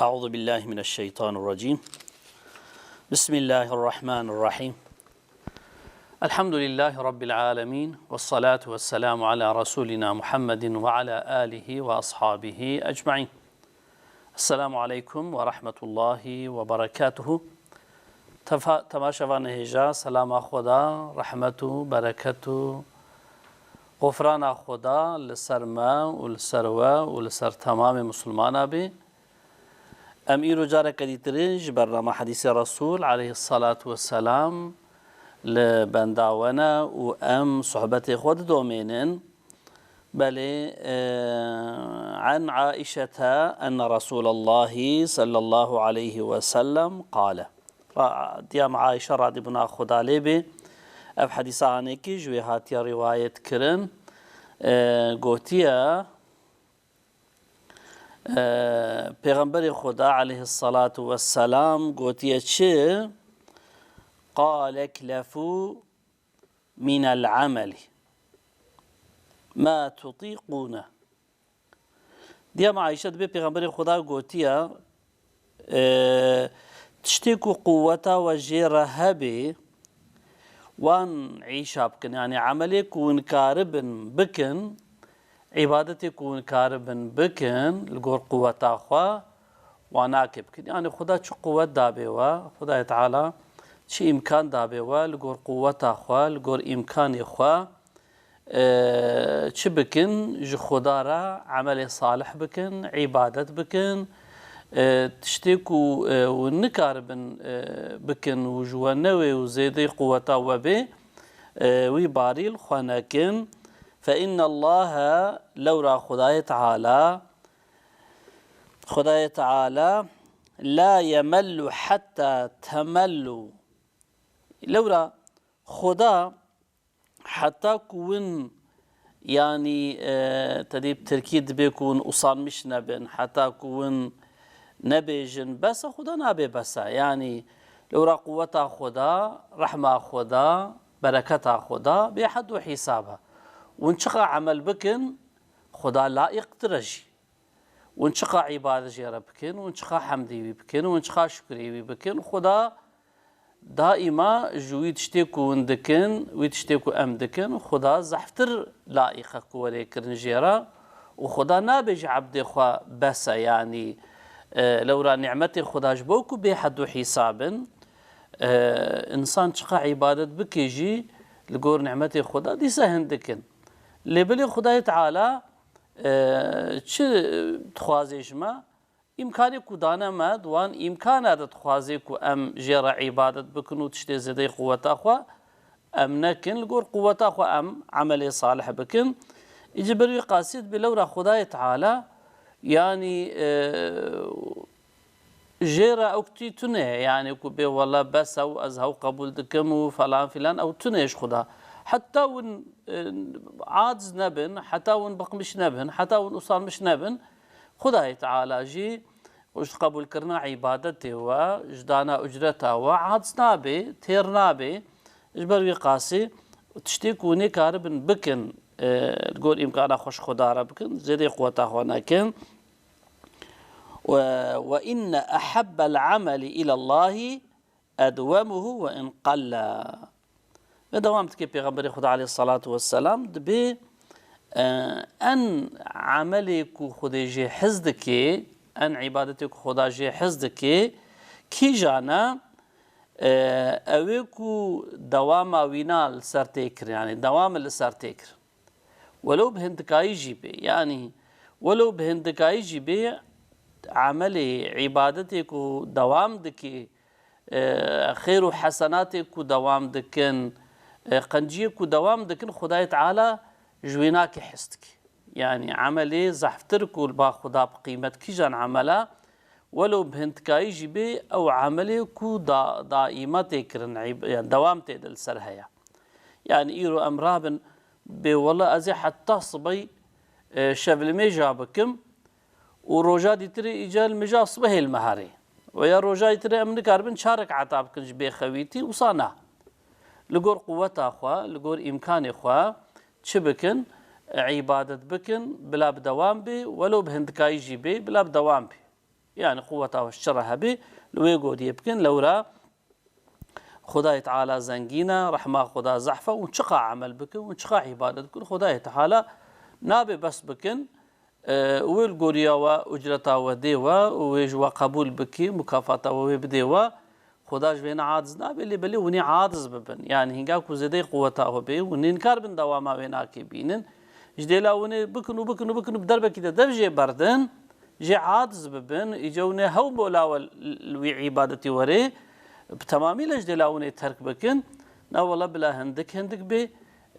أعوذ بالله من الشيطان الرجيم. بسم الله الرحمن الرحيم. الحمد لله رب العالمين، والصلاة والسلام على رسولنا محمد وعلى آله وأصحابه أجمعين. السلام عليكم ورحمة الله وبركاته. تماشاوان هجا سلام خدا، رحمة بركة غفران خدا لسر ما ولسروا ولسر تمام مسلمان به. أمير جارك ديترنج برنامج حديث الرسول عليه الصلاة والسلام لبنداونا وأم صحبة خود دومينين بل عن عائشة أن رسول الله صلى الله عليه وسلم قال ديام عائشة رضي بنا خدا لبي أب حديث عنك جوي هاتيا رواية كرن قوتيا پیغمبر خدا عليه الصلاة والسلام قوتيا چه قال اكلفوا من العمل ما تطيقونه. ديام عائشة بي پیغمبر خدا قوتيا تشتكو قوتا وجيرة هبي وان عيشا بكن، يعني عملك ونكاربن بكن، عبادتك ونكاربن بكن لقور قوة أخوة واناك بكن. يعني خدا چو قوة دابوا، خدا تعالى چه إمكان دابوا لقور قوة أخوة لقور إمكان أخوة چه بكن جو خدا را عمل صالح بكن، عبادت بكن، تشتكو ونكاربن بكن وجوانوي وزيدي قوة وبي ويباري الخواناكن. فإن الله لورا خداي تعالى لا يمل حتى تملوا. لورا خدا حتى كون يعني تديب تركيد بيكون أصان مش نبن، حتى كون نبيجن بس خدا نبي بس، يعني لورا قوة خدا، رحمة خدا، بركة خدا بحد وحسابها. ونشقى عمل بكن خدا لائق ترجي، ونشقى عبادة جيرة بكن، ونشقى حمدي بكن، ونشقى شكري بكن. خدا دائما جوي تشتكو وندكن ويتشتكو أمدكن. خدا زحفتر لائقك وليكرن جيرة، وخدا نابج عبد خوا بس، يعني لورا نعمتي خدا جبوكو بحد حساب إنسان شقى عبادة بكيجي لقور نعمتي خدا دي سهندكن لبلي خدای تعالی چه تخوازیش ما امکانی کودانه ما دوان امکانه داد تخوازی کو ام جرا عبادت بکنو تشتی زدی قوت اخوا ام نکن لقور قوت اخوا ام عمل صالح بکن. اجبري قاصد بلورا خدای تعالی يعني جرا اوكتي تنه، يعني كو بي والله بس او ازهو قبول دكم فلان فلان او تنهش خدا حتى ون عاجز نبن، حتى ون بقمش نبن، حتى ون أصال مش نبن. خداي تعالى جي وش قبول كرنا عبادته وجدانا أجرته وعاجز نابي تير نابي إجبر قاسي تشتيكوني كاربن بكن تقول إمكانه خوش خدا بكن زيدي قوته ونكن. وإن أحب العمل إلى الله أدومه وإن قل. بدوامت كي پیغمبر خدا عليه الصلاة والسلام دبي أن عملك خدا جي حزدك، أن عبادتك خدا جي حزدك كي جانا أويكو دوام وينال سرتكر، يعني دوام السرتكر ولو بهندكاي جيبي، يعني ولو بهندكاي جيبي عملي عبادتك ودوام دكي خير وحسناتك ودوام دكن قنجيك ودوام دكن خداي تعالى جويناك حستك، يعني عملي زحفترك والبا خدا بقيمتك جان عملا ولو بهندكاي جيبي او عملي كو دائمتك يعني دوام تدل سرهيا. يعني ايرو امرابن بي والله ازي حتى صبي شبل ميجا بكم وروجا ديتري اجال مجا صبح المهاري ويا روجا ديتري امن كاربن شارك عتاب كنج بخويتي وصانا لقور قوة أخوة لقور إمكان أخوة شبكن عبادة بكن بلا بدوام بي ولو بهندكاي جي بي بلا بدوام بي. يعني قوة والشرها به لو يقول يبكن لورا خدای تعالى زنگينا رحمة خدا زحفة ونشقى عمل بكن ونشقى عبادة بكن خدای تعالى نابي بس بكن والقوريا وأجرتا وديوا ويجوا قبول بكي مكافاتا وبديوا خداش بين عاجز نابي اللي بلي وني عاجز ببن يعني هنگاكو زدي قوتا وبي وننكار بن دواما ويناكي بينن جديلا وني بكنو بدربك كده درجة بردن جي عاجز ببن يجوني هو مولا والوي عبادتي وري بتمامي لجديلا وني ترك بكن نا والله بلا هندك بي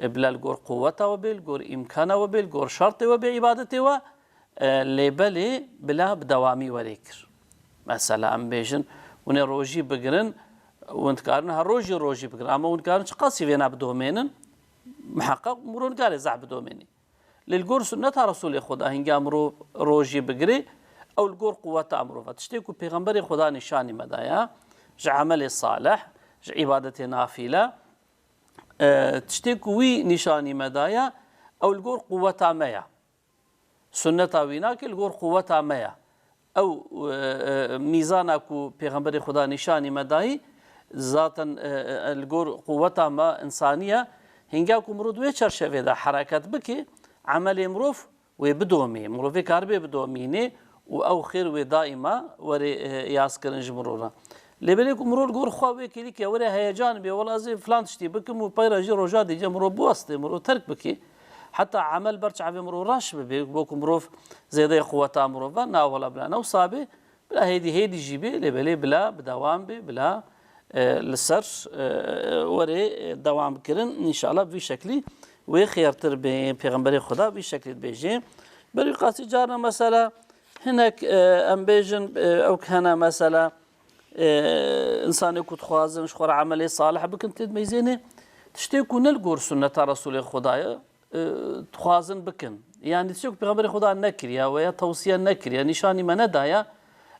بلا الجور قوته وبي الجور إمكانه وبي الجور شرطه وبي عبادته و لبلي بلا بدوامي وريكر مثلا أم بيجن وني روجي بقرن ونتكارن هالروجي بقرن أما ونتكارن قاسي فينا بدومينن محقق مرون قال زعب بدوميني للجور سنة رسول خدا هنجا أمرو روجي بقري أو الجور قوته أمرو فتشتكوا بيغمبري خدا نشاني مدايا عمل صالح عبادة نافلة تشتكوي نشاني مدايا أو الجور قوة مايا سنة ويناك الجور قوة مايا أو ميزانكو بيغمبر خدا نشاني مداي ذاتا الجور قوة ما إنسانية هنجاكو مرود ويشر شفيدا حركات بكي عمل مروف وبدومي مروفي كاربي بدوميني وأو خير ودائما وري ياسكرن جمرورا لبليك مرور جور خوابي كليك يا وري هيجان بي والله زي فلان تشتي بكم وبيرجي رجادي جمرو بواسطه مرو ترك بكي حتى عمل برش عفي مرو راش بوكم مروف زي ضي قوة مروف نا ولا بلا نوصابي بلا هيدي جيبي لبلي بلا بدوام بي بلا للسر وري دوام كرن ان شاء الله بشكل وخيرتر بيغمبري خدا بشكل بيجي بري قاسي جارنا مسألة هناك ام بيجن او كان مسألة إنسان يكون خوازن شخور عملي صالح بكن تدميزينه تشتيكو نلقور سنة رسول خدايا تخوازن بكن يعني تشتيكو بغمبر خدا نكريا ويا توصية نكريا نشاني ما ندايا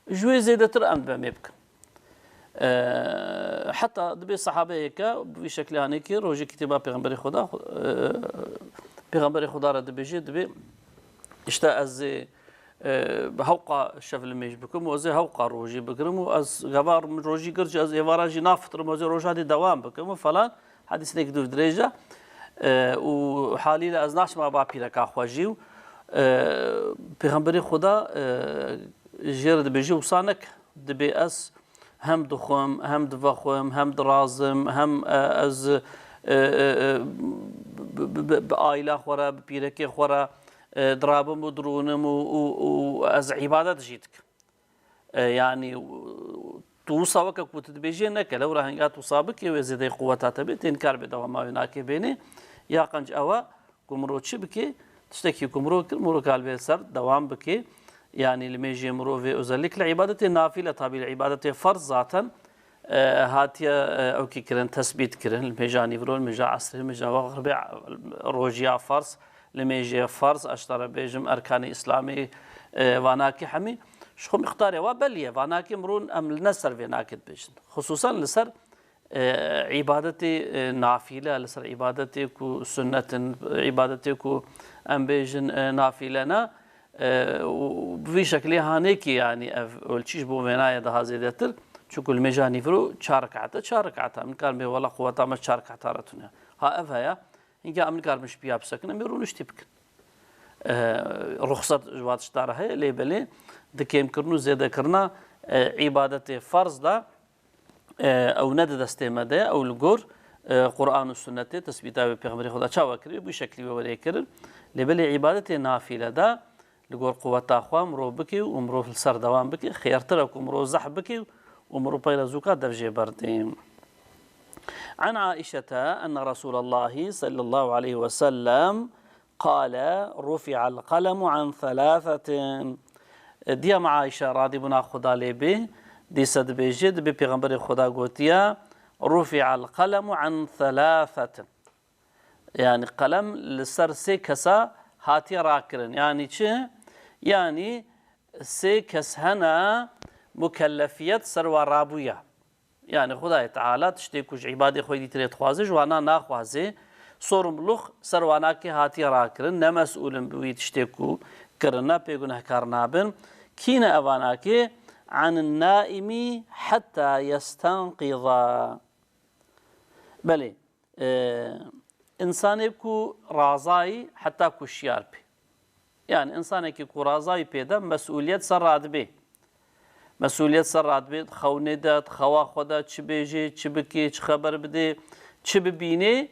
جوي زيادة ترأم بميبكن حتى دبي الصحابة هيك بشكل هنيك روجي كتابة بغمبر خدا بغمبر خدا رد بيجي دبي اشتاق زي هوقا شفل ميش بكم وزي هوقا روجي بكرم وأز غبار من روجي قرج أز يواراجي نافتر وزي روجادي دوام بكم فلان حديث نيك دو درجة وحالي لأزناش ما بابي لك أخواجيو بيغمبري خدا جيرد بيجي وصانك دبي أس هم دخوم هم دفخوم هم درازم هم أز بآيلة خورا ببيركي خورا درابم ودرونم وأز عبادة جيتك يعني توصابك وتتبيجي انك لو راهنقا توصابك يزيد قوتها تبي تنكر بدوام ما هناك بيني يا قنج أوا كمرو تشبكي تشتكي كمرو قلبي سر دوام بكي يعني لميجي مرو في أزلك العبادة النافلة طبي العبادة فرض ذاتا هاتيا أو كي كرن تثبيت كرن الميجاني فرو الميجا عصر الميجا وغربي روجيا فرض لميجي فرض أشترى بيجم أركان إسلامي واناكي حمي شو مختاري وبليه واناكي مرون أم لنسر فيناكد بيجن خصوصا لسر عبادتي نافلة لسر عبادتي كو سنة عبادتي كو أم بيجن نافلنا وفي شكل هانيكي يعني والشيش بو منايا ده زيدتر شو كل ميجاني فرو شاركعتا من كان بي ولا قوة ما شاركعتا رتنا ها أفها إن كان من كان مش بياب سكن ميرونش تبكن رخصة جوات اشتارها لي بلي دكيم كرنو زيادة كرنا عبادة فرض دا أو ند دستمده أو الجور قرآن والسنة تثبيتها بيغمبري خدا شاوا كري بشكل ولي كرن لي بلي عبادة نافلة دا لجور قوة أخوة مرو بكي ومرو في السر دوام بكي خيار ترك ومرو زح بكي ومرو بيلا زوكا درجة بردين عن عائشة أن رسول الله صلى الله عليه وسلم قال رفع القلم عن ثلاثة دي مع عائشة راضي بنا خدا لبه دي صد بجد ببيغمبر خدا قوتيا رفع القلم عن ثلاثة يعني قلم لسر سي كسا هاتي راكرن يعني چه يعني سي كس هنا مكلفيت سر رابويا يعني خدای تعالی تشتی کج عبادی خویدی ترید خوازه جوانا ناخوازه صورم لخ سروانا که هاتی را کرن نمسئولن بوی تشتی کو کرنا پیگونه کار نابن کین اوانا که عن النائم حتى يستنقظ. بله إنسان يكو رازاي حتى كو شيار بي، يعني إنسان يكو رازاي بيدا مسؤولية سراد بي، مسؤولية سراد بي خونه داد خوا خدا چه بيجي چه بكي چه خبر بده چه ببيني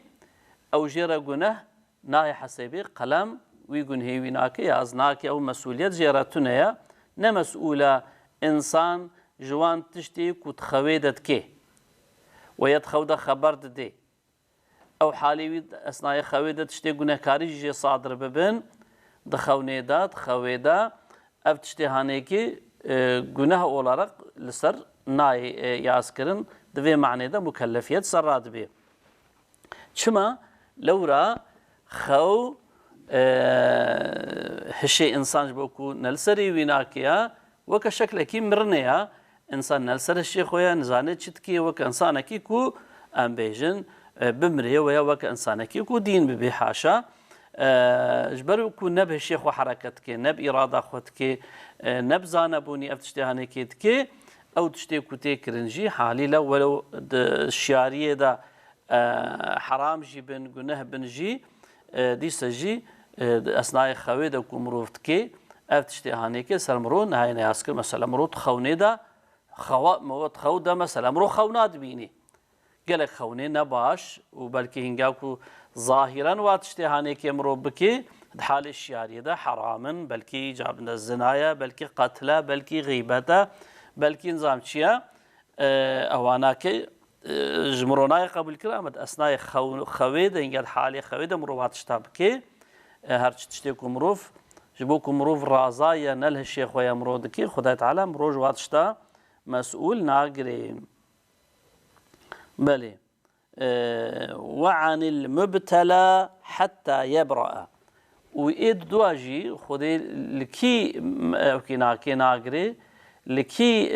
أو جيرا گناه ناهي حسابي قلم ويقول هيوي ناكي ياز ناكي أو مسؤولية جيراتونيا نمسؤولة إنسان جوان تشتي كو تخويدت كي ويتخودا خبر دي أو حالي أثناء خويدة تشتي گناه كاري جي صادر ببن دخونه داد خويدا أف تشتي هانيكي گناه olarak لسر ناي ياسكرن دوي معنى دا مكلفيت سراد بي چما لورا خو هشي إنسان بوكو نلسري ويناكيا وكا شكلكي مرنيا إنسان نلسر الشي خويا نزاني تشتكي وكا إنسانكي كو أم بيجن بمري ويا وكا إنسانكي كو دين ببي حاشا جبرو كو نب الشيخ وحركتك نب إرادة خودك نب زانبوني أفتشتهاني كيتك أو تشتي كوتي كرنجي حالي لو ولو الشيارية دا حرام جي بن جنه بنجي دي سجي أثناء خويدا وكو مروفتك أفتشتهاني كي سرمرون هاي نياسكر مثلا مرود خوني دا موت خودا مثلا مرو خونات بيني قالك خوني نباش وبلكي هنجاكو ظاهرا واتشتهاني كي مرو بكي حال الشياري ده حراما بلكي جابنا الزنايا بلكي قتله بلكي غيبته بلكي نظام شيا اواناكي جمروناي قبل كرامة اثناء خويد انقاد حالي خويد مروات شتابكي هرچ تشتيكو مروف جبوكو مروف رازايا نله الشيخ ويا مرودكي خدای تعالى مروج واتشتا مسؤول ناقري بلي وعن المبتلى حتى يبرأ وإيد دواجي خدي لكي كي ناقري لكي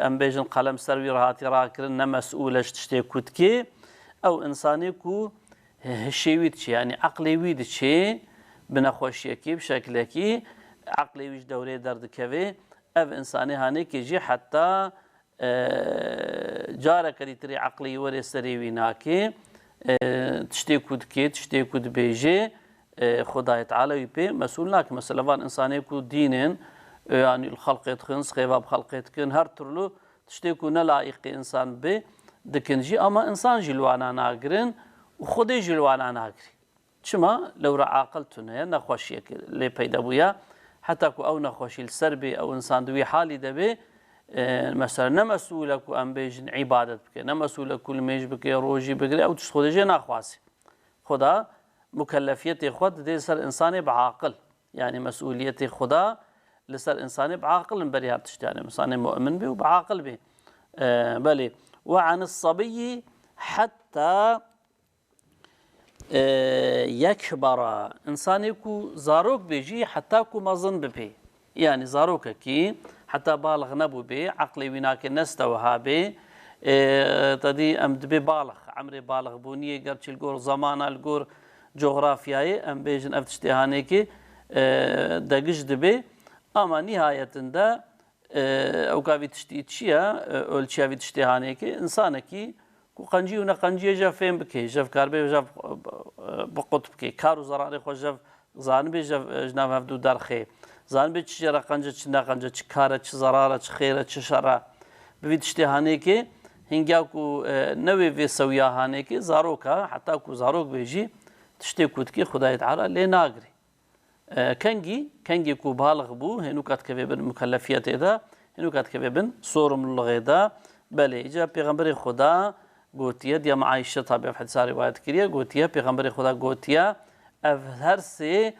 أم بيجن قلم سروي رهاتي راكرن مسؤولش تشتي كتكي أو إنساني كو هشيويتشي يعني عقلي ويدشي بنخوشيكي بشكلكي عقلي ويش دوري درد كوي أف إنساني هاني كيجي حتى جارة كريتري عقلي وري سريوي ناكي تشتي كتكي تشتي كت بيجي خدای تعالى يبي مسؤولناك مثلا فان إنساني كو دينين يعني الخلق يتخنس خيباب خلق يتكن هر ترلو تشتيكو نلائق إنسان بي دكنجي أما إنسان جلوانا ناقرين وخدي جلوانا ناقري چما لو را عاقلتنا نخوشيك اللي بيدا بويا حتى كو أو نخوشي السربي أو إنسان دوي حالي دبي مثلا نمسؤولك أم بيجن عبادت بك نمسؤولك كل ميج بك روجي بك أو تشخدي جي ناخواسي خدا مكلفية خود دي سر إنساني بعاقل يعني مسؤولية خدا لسر إنساني بعاقل بريها بتشتاني إنساني مؤمن به وبعاقل به بلي وعن الصبي حتى يكبر إنساني كو زاروك بيجي حتى كو مظن ببي يعني زاروك كي حتى بالغ نبو بي عقلي ويناك نستوها بي تدي أمد بي بالغ عمري بالغ بونية قرش القور زمانا القور جغرافياي أم بيجن أفتشتهانيكي دقش دبي أما نهاية دا أو كافي تشتيتشيا أولشيا تشتهانيكي إنسانكي كو قنجي ونا قنجي جاف فين بكي جاف كاربي جاف بقط بكي كارو زراري خو جاف زانبي جاف جناف هفدو درخي زانبي تشجرا قنجة تشنا قنجة تشكارة تشزرارة تشخيرة تششرة بفي تشتهانيكي هنجاكو نوي في سويا هانيكي زاروكا حتى كو زاروك بيجي تشتي كوتكي خدای تعالى لي ناقري كنجي كو بالغ بو هنو كات كبيبن مكلفيات إذا هنو كات كبيبن صور من اللغيدا بلي إجا بيغمبري خدا قوتيا ديا معايشة طبيعة في حدثة روايات كريا قوتيا بيغمبري خدا قوتيا هر سي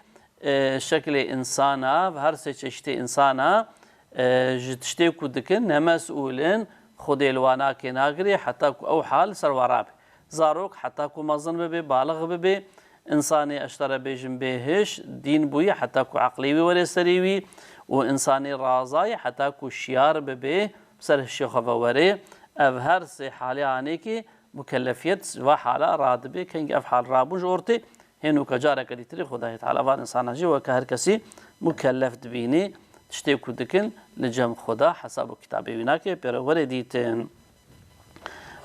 شكل إنسانا هر سي تشتي إنسانا تشتي كودكن نمسؤولين خدي الوانا كي ناقري حتى كو أو حال سرواراب زاروك حتى كو مظن ببي بالغ ببي إنساني أشترى بيجن بيهش دين بوي حتى كو عقليوي ولا سريوي وإنساني رازاي حتى كو شيار ببي بسر الشيخ فوري أفهر سي حالي عنيكي مكلفيت وحالة رادبي كنج أفحال رابو جورتي هنو كجارة كديتري خداية تعالى فان إنسان جي وكهر كسي مكلف دبيني تشتيكو دكن لجم خدا حسب كتاب ويناك بيرور ديتن.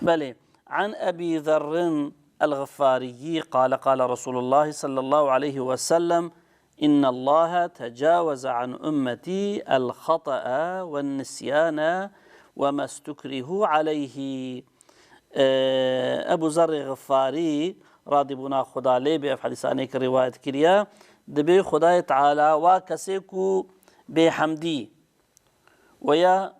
بلي عن أبي ذر الغفاري قال قال رسول الله صلى الله عليه وسلم إن الله تجاوز عن أمتي الخطأ والنسيان وما استكره عليه. أبو ذر الغفاري راضي بنا خدا لي بأف حديثانيك رواية كريا دبي خدا تعالى وكسيكو بحمدي ويا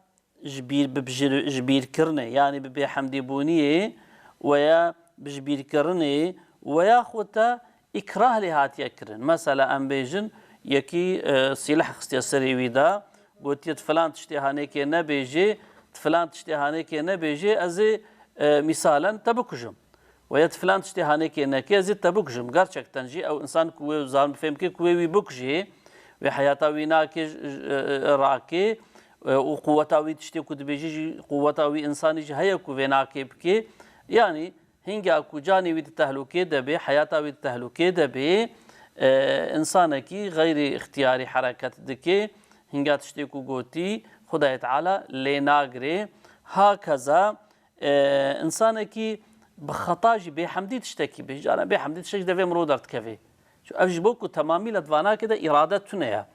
جبير كرنه يعني بحمدي بونيه ويا بجبير كرنه ويا خوتا إكراه لهات يكرن مثلا أم بيجن يكي سلاح خستي سري ويدا قلت فلان تشتهاني كي نبيجي فلان تشتهاني كي نبيجي أزي مثالا تبكجم ويا فلان تشتهاني كي نكي أزي تبكجم قرشك تنجي أو إنسان كوي وزان بفهم كي كوي ويبكجي وحياته ويناكي راكي وقوته تشتي كود بيجي قوته إنساني هيا كويناكي بكي يعني هنگا كوجاني ويد تهلوكي دبي حياته ويد تهلوكي دبي إنسانك غير اختياري حركة دكي هنگا تشتي كو قوتي خداية تعالى ليناغري هكذا إنسانك بخطاجي بحمدي تشتكي بيجي أنا بحمدي تشتكي دبي مرودرت كفي شو أجبوكو تمامي لدوانا كده إرادة تنيا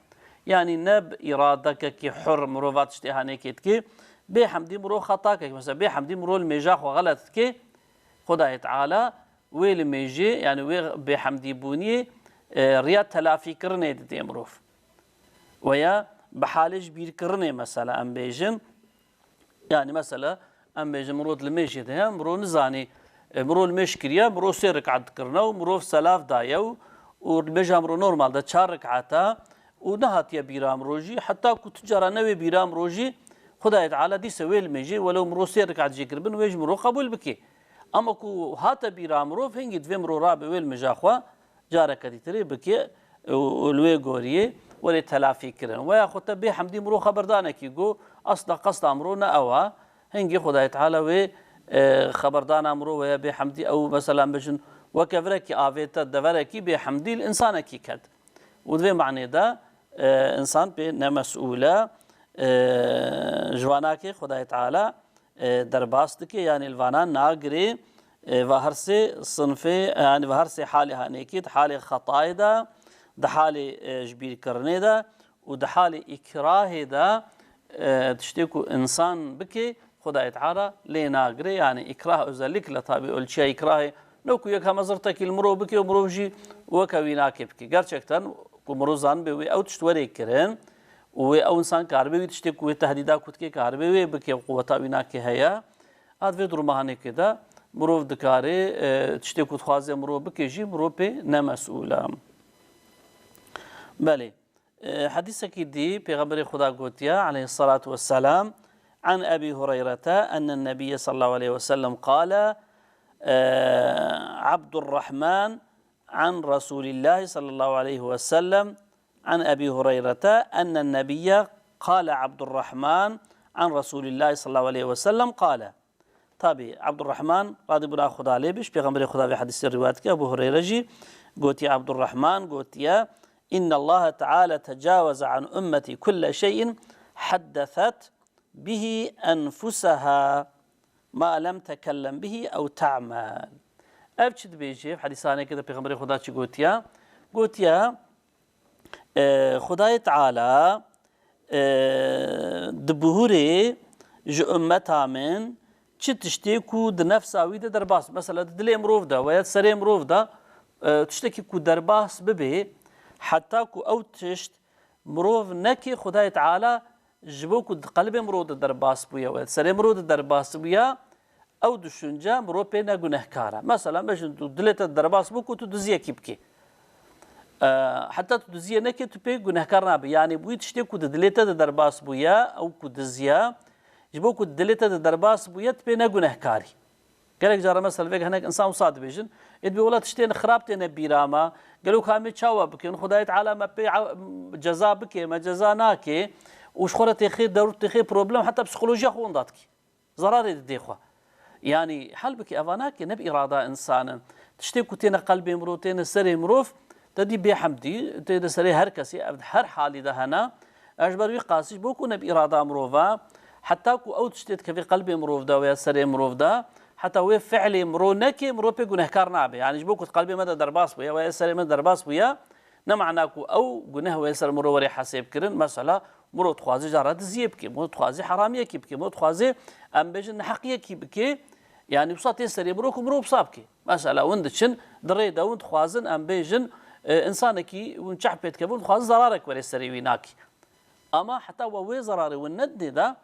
يعني نب إرادتك كي حر مروفات اشتهاني كي بحمدي مرو خطاك مثلا بحمدي مرو الميجاخ وغلط كي خداية تعالى ويل ميجي يعني وي بحمدي بوني رياض تلافي كرني دي مروف ويا بحالج بير كرني مثلا أم بيجن يعني مثلا أم بيجن مرود الميجي ده مرو نزاني مرو المشكريا مرو سيرك عد كرنو مرو سلاف دايو والميجا مرو نورمال ده 4 ركعتا ونهات يا بيرام روجي حتى كنت جرى نوي بيرام روجي خداية تعالى دي سويل ميجي ولو مرو سيرك عد جيكر بن ويج مرو قبول بكي اما كو هات بيرام رو فينجي دفي مرو راب ويل مجاخوا جارك دي تري بكي ولوي غوريه ولي تلافي كرن ويا خوت بي حمدي مرو خبردانه كي جو اصلا قصد امرنا اوا هنجي خداية تعالى وي خبردان امرو ويا بي حمدي او مثلا بجن وكفركي افيت دفركي بي حمدي الانسان كي كد ودفي معنى ده انسان بي مسؤوله جواناكي خداية تعالى درباست يعني الفانان ناقري وهرسي صنفي يعني وهرسي حالي هانيكيد حالي خطاي ده حالي جبير كرني ده وده حالي إكراه ده تشتكو إنسان بكي خداية تعالى لي ناقري يعني إكراه أزلك لطابي أقول شيء إكراهي نوكو يكها مزرتك المرو بكي ومرو بجي وكويناكي بكي قرشكتن كمروزان بوي أو تشتوري كرن او انسان كاربي تشتكو تهديدا كوتكي كاربي بكي قوتا ويناكي هيا اد في درمهانه كده مروف دكاري تشتكو خوازي مرو بكي جي مرو بي نمسؤولا بلي حديثك دي پیغمبر خدا قوتيا عليه الصلاة والسلام عن أبي هريرة أن النبي صلى الله عليه وسلم قال عبد الرحمن عن رسول الله صلى الله عليه وسلم عن أبي هريرة أن النبي قال عبد الرحمن عن رسول الله صلى الله عليه وسلم قال طبي عبد الرحمن راضي بنا خدا عليه بش بيغمبر خدا في حديث الروايات أبو هريرة جي قلت يا عبد الرحمن قلت يا إن الله تعالى تجاوز عن أمتي كل شيء حدثت به أنفسها ما لم تكلم به أو تعمل أبشد بيجي في حديثانه كده بيغمبر خدا قلت يا خدای تعالی دبهوری جو امتا من چه تشتی کو د نفس آویده در باس مثلا دل امروف ده و یا سر امروف ده تشتی کو در باس ببه حتی کو او تشت مروف نکی خدای تعالی جبو کو قلب امروف در باس بویا و سر امروف در باس بویا او düşünce مروف پینا گناهکاره مثلا بجن دلت در باس بو کو تو دزیه کی بکی حتى تدزيه نكي تبي جناهكار نابي يعني بوي تشتي كود دليتا درباس بويا أو كود زيا جبو كود دليتا درباس بويا تبي نجناهكاري قالك جارة مثلا فيك هناك إنسان صاد بيجن يدبي ولا تشتي خرابتي نبيراما قالوا كامي تشاوا بكين خدايت على ما بي جزاء بكي ما جزاء ناكي وش خورة تخي دور تخي بروبلم حتى بسيكولوجيا خون داتكي زرار يديخوا يعني حل بكي أفاناكي نبي إرادة إنسان تشتي كوتين قلبي مروتين سري مروف تدي بحمدي تدي سري هر كسي هر حالي ده هنا أجبر قاسي بوكو نبي إرادة مروفا حتى كو أو تشتت كفي قلبي مروف دا ويا سري مروف دا حتى وي فعلي مرو نكي مرو بي جنهكار نابي يعني جبوكو قلبي مدى درباس بويا ويا سري مدى درباس بويا نمعناكو أو جنه ويا سر مرو وري حسيب كرن مسألة مرو تخوازي جارات زيب كي مرو تخوازي حرامية كي بكي مرو تخوازي أم بيجن حقية كي بكي يعني بساطين سري مروكو مرو بصابكي مسألة وندشن دريدا وند خوازن أم بيجن إنسانكي ونشح بيت كبون خوازن زرارك وري سري ويناكي أما حتى ووي زراري والند ده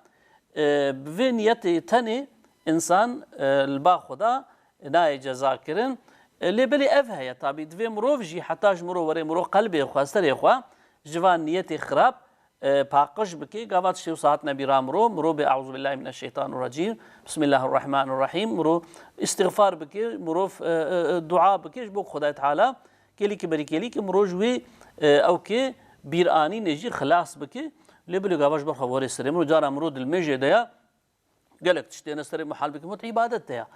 بفينيتي تاني إنسان الباخدا ناي جزاكرن اللي بلي أفهي طبي دفي مروف جي حتى جمرو وري مرو قلبي إخوة سري إخوة جوان نيتي خراب باقش بكي قابات شيو ساعت نبي مرو بأعوذ بالله من الشيطان الرجيم بسم الله الرحمن الرحيم مرو استغفار بكي مروف دعاء بكي جبوك خداي تعالى كيلي كبري كيلي مرو جوي أو كي بيراني نجي خلاص بكي اللي بلي قابش برخا وري سري مرو جارا مرود المجي ديا قالك تشتينا سري محل بك موت عبادت ديا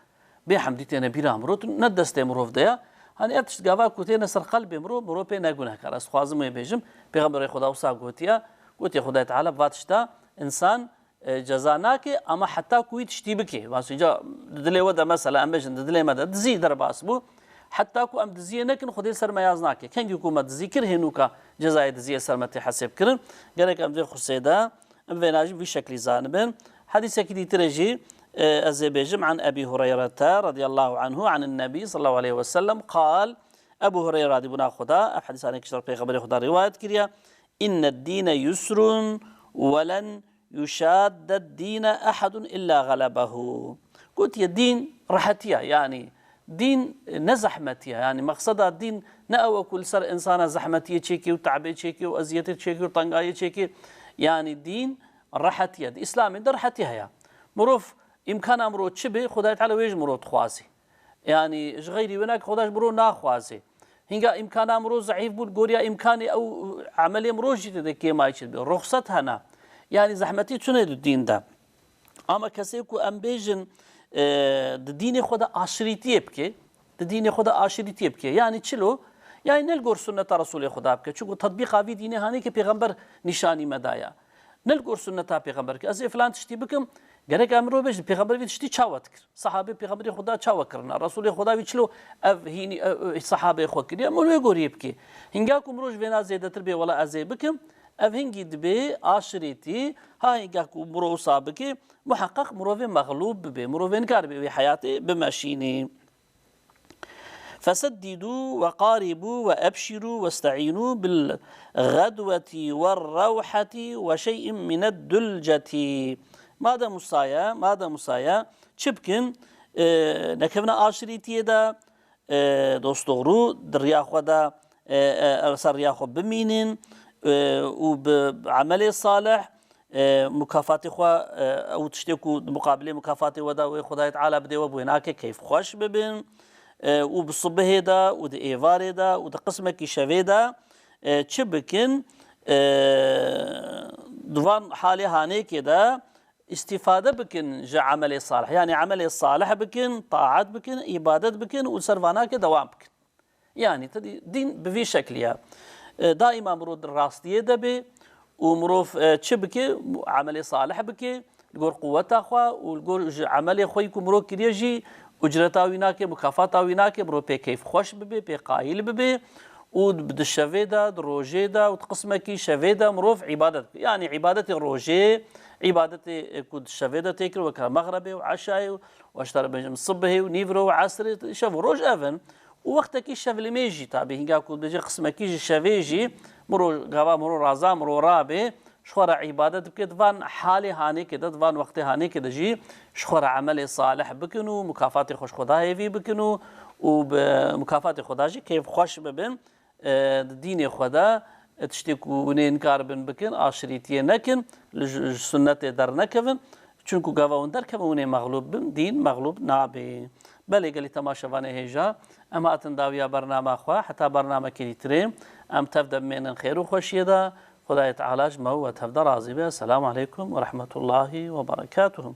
بحمدي تينا بيرا مرو ندستي مروف ديا هاني ارتشت قابا كوتينا سر قلبي مرو بينا قونه كراس خوازم يبيجم بيغمبري خدا وصا قوتيا قوتي خدا تعالى باتشتا انسان جزاناكي اما حتى كوي تشتي بكي واسو جا دلي ودا مثلا امجن دلي مدى دزي درباسبو حتى كو ام دزي نكن خدي سر ما يازناكي كان يكون ما دزي كرهنوكا جزاء دزي سر ما تحسب كرن قالك ام دي خسيدا ام فيناجي في شكل زانبن حديث كدي ترجي الزبيجم عن أبي هريرة رضي الله عنه عن النبي صلى الله عليه وسلم قال أبو هريرة دبنا خدا حديث عن كشر بيغمبر خدا رواية كريا إن الدين يسر ولن يشاد الدين أحد إلا غلبه قلت يا الدين رحتيا يعني دين نزحمتيا يعني مقصد الدين نأوى كل سر إنسان زحمتيا تشيكي وتعبي تشيكي وأزيتي تشيكي وطنقاية تشيكي يعني الدين رحتيا الإسلام ده رحتيا يا مروف إمكان أمره تشبه خدای تعالی ويج مرو تخوازي يعني إيش غيري وناك خداش برو ناخوازي هنگا إمكان أمره ضعيف بود غوريا إمكاني أو عملية مرو جيت دكي ما يشد رخصت هنا يعني زحمتي شنو الدين ده أما كسيكو أم بيجن الدين خدا عشريتي بكي الدين خدا عشريتي بكي يعني تشلو يعني نلقور سنة رسول خدا بكي شو تطبيق هذه دينه هاني كبيغمبر نشاني مدايا نلقور سنة بيغمبر كأزي فلان تشتي بكم گرک امرو بيش پیغمبر وی تشتی چاوت کر صحابه پیغمبر خدا چاو کرنا رسول خدا وی چلو اف هینی صحابه خو کریه مولوی گوریب کی هنگا کوم روج وینا زیدتر بی ولا ازی بکم اف هنگی دبی عاشریتی ها هنگا کوم مرو صابکی محقق مرو مغلوب به مرو انکار به حیاته بماشینی فسددوا وقاربوا وأبشروا واستعينوا بالغدوة والروحة وشيء من الدلجة ماذا مسايا چبكن نكفنا عاشريتي دا دوستورو دريا خدا ارسل ريا خو بمينين وبعمل صالح مكافات خو او تشتكو مقابله مكافات ودا خداي تعالى بدي وبيناك كيف خوش ببن وبالصبه دا ود ايفار دا ود قسمك شوي دا چبكن دوان حالي هاني كده استفادة بكن جا عمل صالح يعني عمل صالح بكن طاعات بكن عبادات بكن وسرفانا دوام بكن يعني تدي دين بفي شكلها دائما مرود الراستية دبي ومروف تشبكي عمل صالح بكي الجور قوة أخوة والجور عمل خويكم مرو كريجي أجرتا ويناك مكافاتا ويناك مرو بي كيف خوش ببي بي قايل ببي ود الشفيدة دروجيدا وتقسمكي شفيدة مروف عبادة يعني عبادة الروجي عبادة كود الشفيدة تكر وكا مغربي وعشاء واشترى بنجم الصبح ونيفرو وعصر شاف روج أفن ووقتك الشاف اللي ميجي تابي هنقا كود بيجي قسمكي الشفيجي مرو غابا مرو رازا مرو رابي شخورا عبادة بكي دفان حالي هاني كده دفان وقتي هاني كده جي شخورا عملي صالح بكنو مكافات خوش خداي في بكنو وبمكافات خداجي كيف خوش ببن دين خدا تشتكو انكار بن بكن عشريتيه نكن السنه در نكن چونكو غاوا در كمونه مغلوب بن دين مغلوب نابي بل قال تماشا فانه هجا اما اتنداويا برنامج خوا حتى برنامج كريتريم ام تبدا من الخير وخشيدا خداي تعالى مو وتبدا راضي. السلام عليكم ورحمه الله وبركاته.